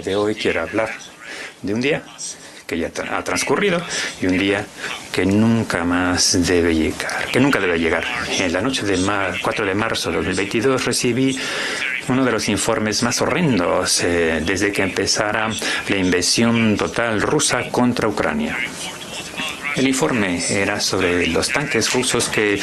De hoy quiero hablar de un día que ya ha transcurrido y un día que nunca más debe llegar, que nunca debe llegar. En la noche del 4 de marzo de 2022 recibí uno de los informes más horrendos desde que empezara la invasión total rusa contra Ucrania. El informe era sobre los tanques rusos que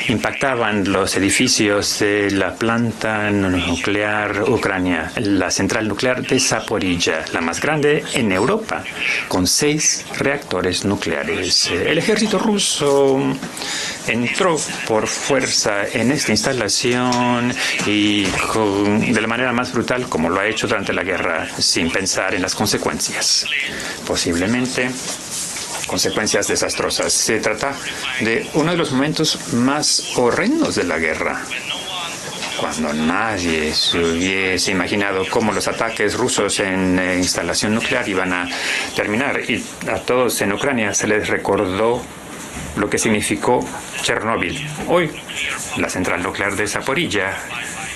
impactaban los edificios de la planta nuclear ucraniana, la central nuclear de Zaporizhia, la más grande en Europa, con 6 reactores nucleares. El ejército ruso entró por fuerza en esta instalación y de la manera más brutal como lo ha hecho durante la guerra, sin pensar en las consecuencias. Posiblemente consecuencias desastrosas. Se trata de uno de los momentos más horrendos de la guerra, cuando nadie se hubiese imaginado cómo los ataques rusos en instalación nuclear iban a terminar, y a todos en Ucrania se les recordó lo que significó Chernóbil. Hoy, la central nuclear de Zaporizhia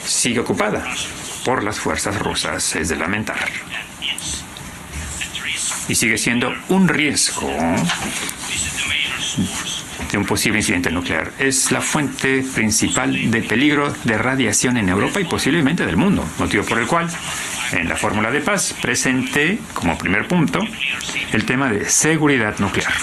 sigue ocupada por las fuerzas rusas. Es de lamentar. Y sigue siendo un riesgo de un posible incidente nuclear. Es la fuente principal de peligro de radiación en Europa y posiblemente del mundo, motivo por el cual en la fórmula de paz presenté como primer punto el tema de seguridad nuclear.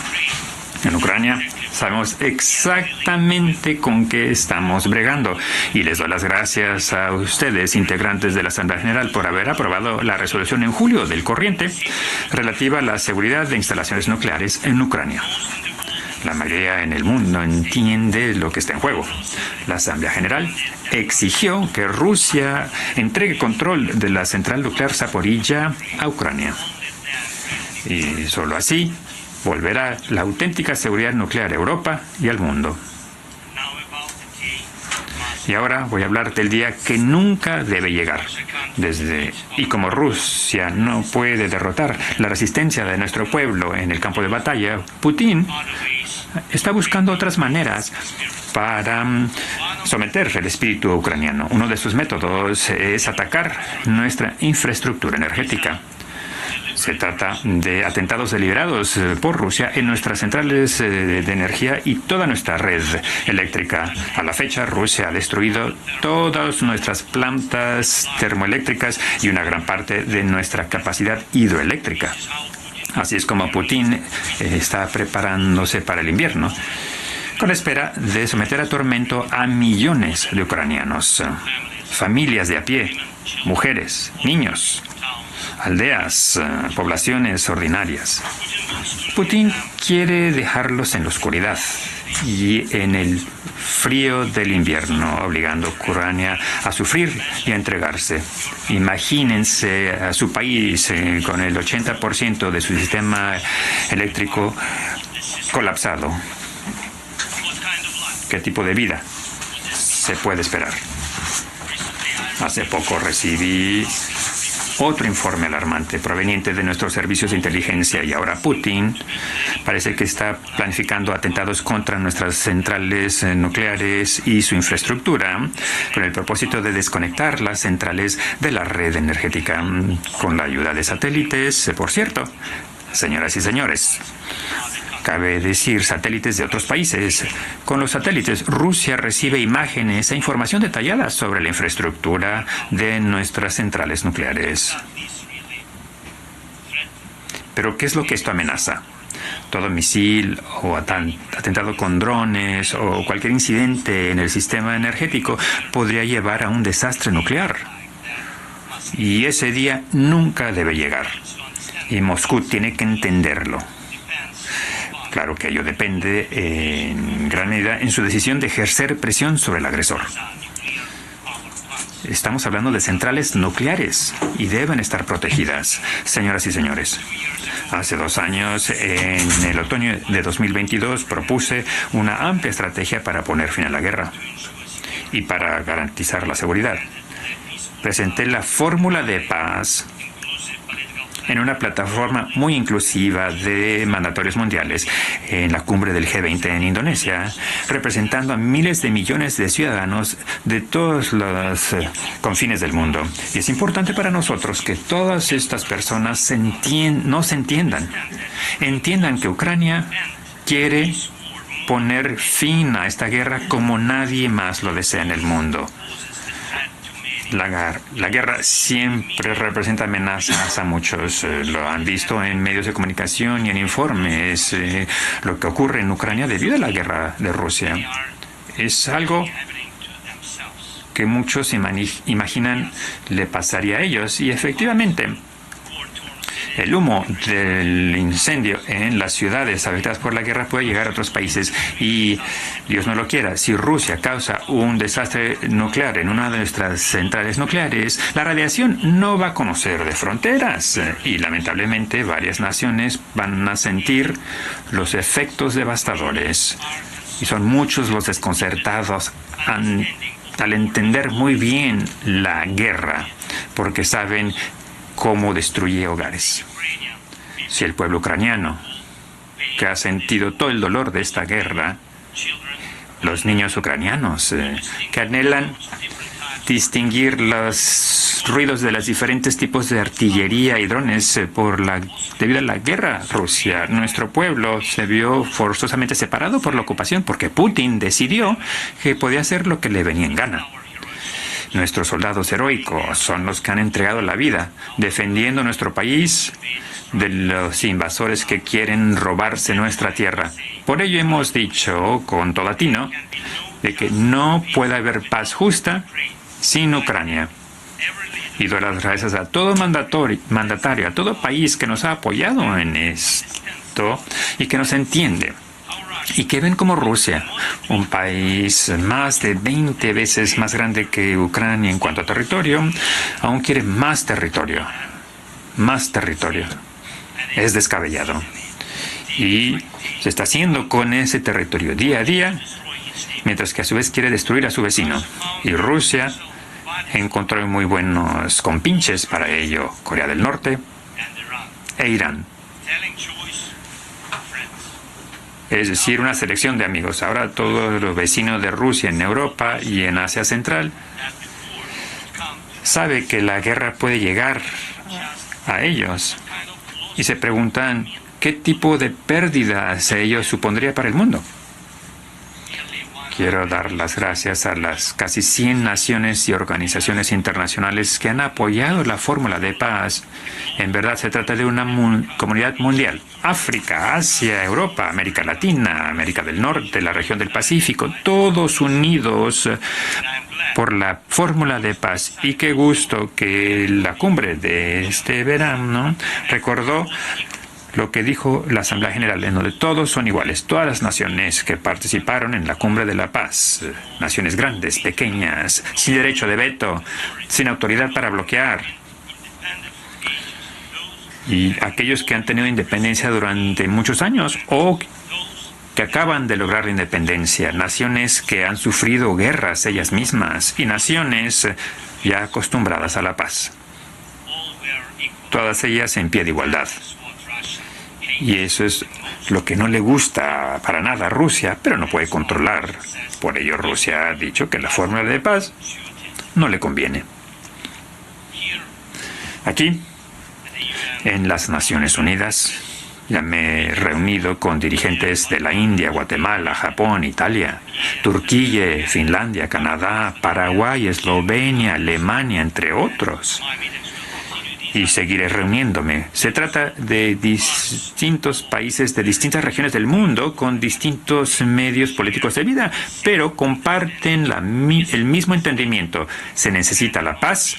En Ucrania sabemos exactamente con qué estamos bregando y les doy las gracias a ustedes, integrantes de la Asamblea General, por haber aprobado la resolución en julio del corriente relativa a la seguridad de instalaciones nucleares en Ucrania. La mayoría en el mundo entiende lo que está en juego. La Asamblea General exigió que Rusia entregue control de la central nuclear Zaporizhia a Ucrania. Y solo así volverá la auténtica seguridad nuclear a Europa y al mundo. Y ahora voy a hablar del día que nunca debe llegar. Y como Rusia no puede derrotar la resistencia de nuestro pueblo en el campo de batalla, Putin está buscando otras maneras para someter el espíritu ucraniano. Uno de sus métodos es atacar nuestra infraestructura energética. Se trata de atentados deliberados por Rusia en nuestras centrales de energía y toda nuestra red eléctrica. A la fecha, Rusia ha destruido todas nuestras plantas termoeléctricas y una gran parte de nuestra capacidad hidroeléctrica. Así es como Putin está preparándose para el invierno, con la espera de someter a tormento a millones de ucranianos, familias de a pie, mujeres, niños, aldeas, poblaciones ordinarias. Putin quiere dejarlos en la oscuridad y en el frío del invierno, obligando a Ucrania a sufrir y a entregarse. Imagínense a su país con el 80% de su sistema eléctrico colapsado. ¿Qué tipo de vida se puede esperar? Hace poco recibí otro informe alarmante proveniente de nuestros servicios de inteligencia y ahora Putin parece que está planificando atentados contra nuestras centrales nucleares y su infraestructura con el propósito de desconectar las centrales de la red energética con la ayuda de satélites, por cierto. Señoras y señores, cabe decir satélites de otros países. Con los satélites, Rusia recibe imágenes e información detallada sobre la infraestructura de nuestras centrales nucleares. Pero, ¿qué es lo que esto amenaza? Todo misil o atentado con drones o cualquier incidente en el sistema energético podría llevar a un desastre nuclear. Y ese día nunca debe llegar. Y Moscú tiene que entenderlo. Claro que ello depende en gran medida en su decisión de ejercer presión sobre el agresor. Estamos hablando de centrales nucleares y deben estar protegidas. Señoras y señores, hace 2 años, en el otoño de 2022, propuse una amplia estrategia para poner fin a la guerra y para garantizar la seguridad. Presenté la fórmula de paz en una plataforma muy inclusiva de mandatorios mundiales en la cumbre del G20 en Indonesia, representando a miles de millones de ciudadanos de todos los confines del mundo. Y es importante para nosotros que todas estas personas nos entiendan que Ucrania quiere poner fin a esta guerra como nadie más lo desea en el mundo. La guerra siempre representa amenazas a muchos. Lo han visto en medios de comunicación y en informes. Lo que ocurre en Ucrania debido a la guerra de Rusia es algo que muchos imaginan le pasaría a ellos. Y efectivamente, el humo del incendio en las ciudades afectadas por la guerra puede llegar a otros países y, Dios no lo quiera, si Rusia causa un desastre nuclear en una de nuestras centrales nucleares, la radiación no va a conocer de fronteras y lamentablemente varias naciones van a sentir los efectos devastadores. Y son muchos los desconcertados al entender muy bien la guerra, porque saben cómo destruye hogares. Si el pueblo ucraniano, que ha sentido todo el dolor de esta guerra, los niños ucranianos que anhelan distinguir los ruidos de los diferentes tipos de artillería y drones debido a la guerra Rusia, nuestro pueblo se vio forzosamente separado por la ocupación porque Putin decidió que podía hacer lo que le venía en gana. Nuestros soldados heroicos son los que han entregado la vida defendiendo nuestro país de los invasores que quieren robarse nuestra tierra. Por ello hemos dicho con todo atino de que no puede haber paz justa sin Ucrania. Y doy las gracias a todo mandatario, a todo país que nos ha apoyado en esto y que nos entiende. Y que ven como Rusia, un país más de 20 veces más grande que Ucrania en cuanto a territorio, aún quiere más territorio. Más territorio. Es descabellado. Y se está haciendo con ese territorio día a día, mientras que a su vez quiere destruir a su vecino. Y Rusia encontró muy buenos compinches para ello, Corea del Norte e Irán. Es decir, una selección de amigos. Ahora todos los vecinos de Rusia en Europa y en Asia Central saben que la guerra puede llegar a ellos y se preguntan qué tipo de pérdidas ello supondría para el mundo. Quiero dar las gracias a las casi 100 naciones y organizaciones internacionales que han apoyado la fórmula de paz. En verdad se trata de una comunidad mundial. África, Asia, Europa, América Latina, América del Norte, la región del Pacífico, todos unidos por la fórmula de paz. Y qué gusto que la cumbre de este verano recordó lo que dijo la Asamblea General, en donde todos son iguales, todas las naciones que participaron en la Cumbre de la Paz, naciones grandes, pequeñas, sin derecho de veto, sin autoridad para bloquear, y aquellos que han tenido independencia durante muchos años o que acaban de lograr la independencia, naciones que han sufrido guerras ellas mismas y naciones ya acostumbradas a la paz. Todas ellas en pie de igualdad. Y eso es lo que no le gusta para nada a Rusia, pero no puede controlar. Por ello Rusia ha dicho que la fórmula de paz no le conviene. Aquí, en las Naciones Unidas, ya me he reunido con dirigentes de la India, Guatemala, Japón, Italia, Turquía, Finlandia, Canadá, Paraguay, Eslovenia, Alemania, entre otros. Y seguiré reuniéndome. Se trata de distintos países de distintas regiones del mundo con distintos medios políticos de vida, pero comparten el mismo entendimiento. Se necesita la paz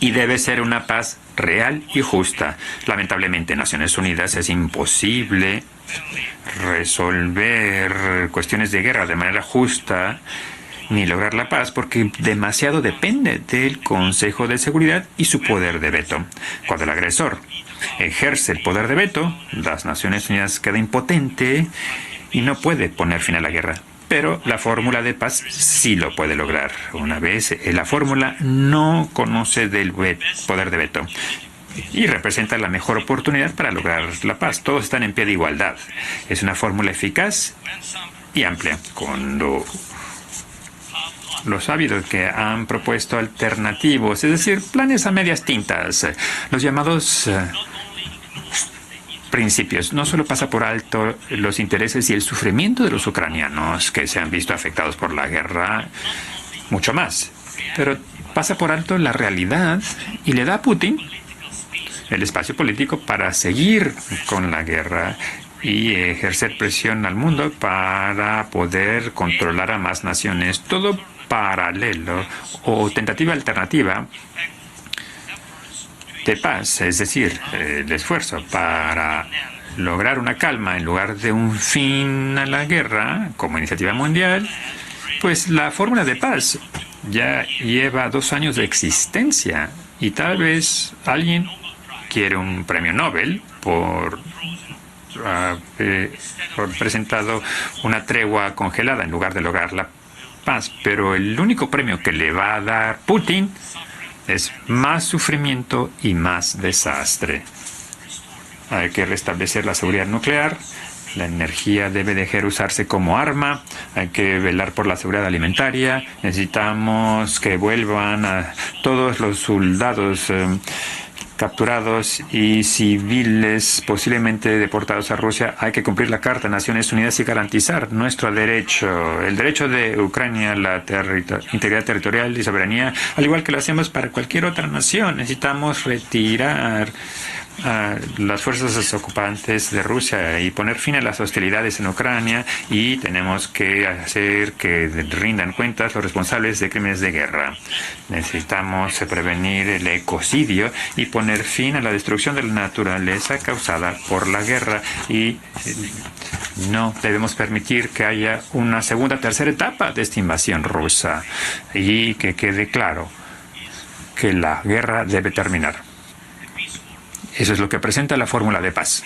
y debe ser una paz real y justa. Lamentablemente en Naciones Unidas es imposible resolver cuestiones de guerra de manera justa ni lograr la paz porque demasiado depende del Consejo de Seguridad y su poder de veto. Cuando el agresor ejerce el poder de veto, las Naciones Unidas queda impotente y no puede poner fin a la guerra. Pero la fórmula de paz sí lo puede lograr. Una vez la fórmula no conoce del poder de veto. y representa la mejor oportunidad para lograr la paz. Todos están en pie de igualdad. Es una fórmula eficaz y amplia. Cuando los ávidos que han propuesto alternativos, es decir, planes a medias tintas, los llamados principios, no solo pasa por alto los intereses y el sufrimiento de los ucranianos que se han visto afectados por la guerra, mucho más, pero pasa por alto la realidad y le da a Putin el espacio político para seguir con la guerra y ejercer presión al mundo para poder controlar a más naciones. Todo paralelo o tentativa alternativa de paz, es decir, el esfuerzo para lograr una calma en lugar de un fin a la guerra como iniciativa mundial, pues la fórmula de paz ya lleva 2 años de existencia y tal vez alguien quiere un premio Nobel por haber presentado una tregua congelada en lugar de lograr la paz, pero el único premio que le va a dar Putin es más sufrimiento y más desastre. Hay que restablecer la seguridad nuclear. La energía debe dejar de usarse como arma. Hay que velar por la seguridad alimentaria. Necesitamos que vuelvan a todos los soldados capturados y civiles posiblemente deportados a Rusia. Hay que cumplir la Carta de Naciones Unidas y garantizar nuestro derecho, el derecho de Ucrania a la integridad territorial y soberanía, al igual que lo hacemos para cualquier otra nación. Necesitamos retirar a las fuerzas ocupantes de Rusia y poner fin a las hostilidades en Ucrania, y tenemos que hacer que rindan cuentas los responsables de crímenes de guerra. Necesitamos prevenir el ecocidio y poner fin a la destrucción de la naturaleza causada por la guerra, y no debemos permitir que haya una segunda o tercera etapa de esta invasión rusa, y que quede claro que la guerra debe terminar. Eso es lo que presenta la fórmula de paz.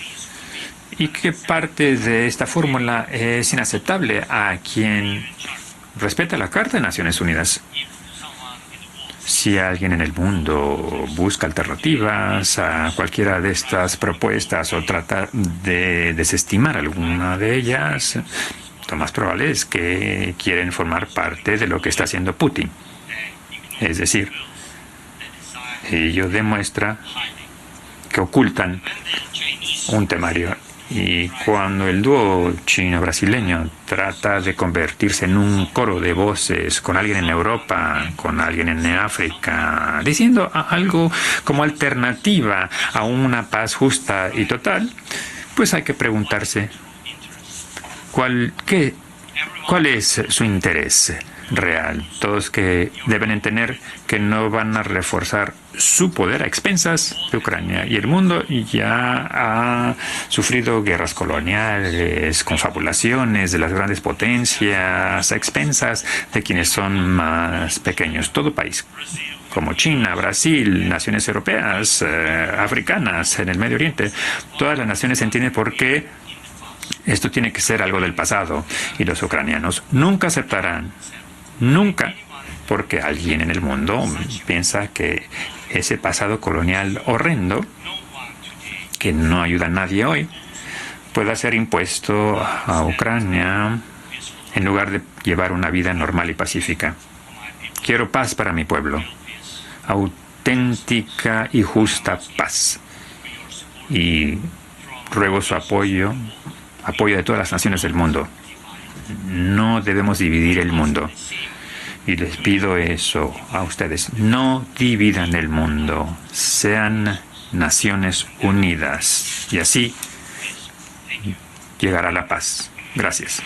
¿Y qué parte de esta fórmula es inaceptable a quien respeta la Carta de Naciones Unidas? Si alguien en el mundo busca alternativas a cualquiera de estas propuestas o trata de desestimar alguna de ellas, lo más probable es que quieren formar parte de lo que está haciendo Putin. Es decir, ello demuestra que ocultan un temario. Y cuando el dúo chino-brasileño trata de convertirse en un coro de voces con alguien en Europa, con alguien en África, diciendo algo como alternativa a una paz justa y total, pues hay que preguntarse cuál es su interés real. Todos que deben entender que no van a reforzar su poder a expensas de Ucrania, y el mundo ya ha sufrido guerras coloniales, confabulaciones de las grandes potencias a expensas de quienes son más pequeños. Todo país como China, Brasil, naciones europeas, africanas, en el Medio Oriente, todas las naciones entienden por qué esto tiene que ser algo del pasado, y los ucranianos nunca aceptarán, nunca, porque alguien en el mundo piensa que ese pasado colonial horrendo, que no ayuda a nadie hoy, pueda ser impuesto a Ucrania en lugar de llevar una vida normal y pacífica. Quiero paz para mi pueblo, auténtica y justa paz, y ruego su apoyo de todas las naciones del mundo. No debemos dividir el mundo. Y les pido eso a ustedes. No dividan el mundo. Sean Naciones Unidas. Y así llegará la paz. Gracias.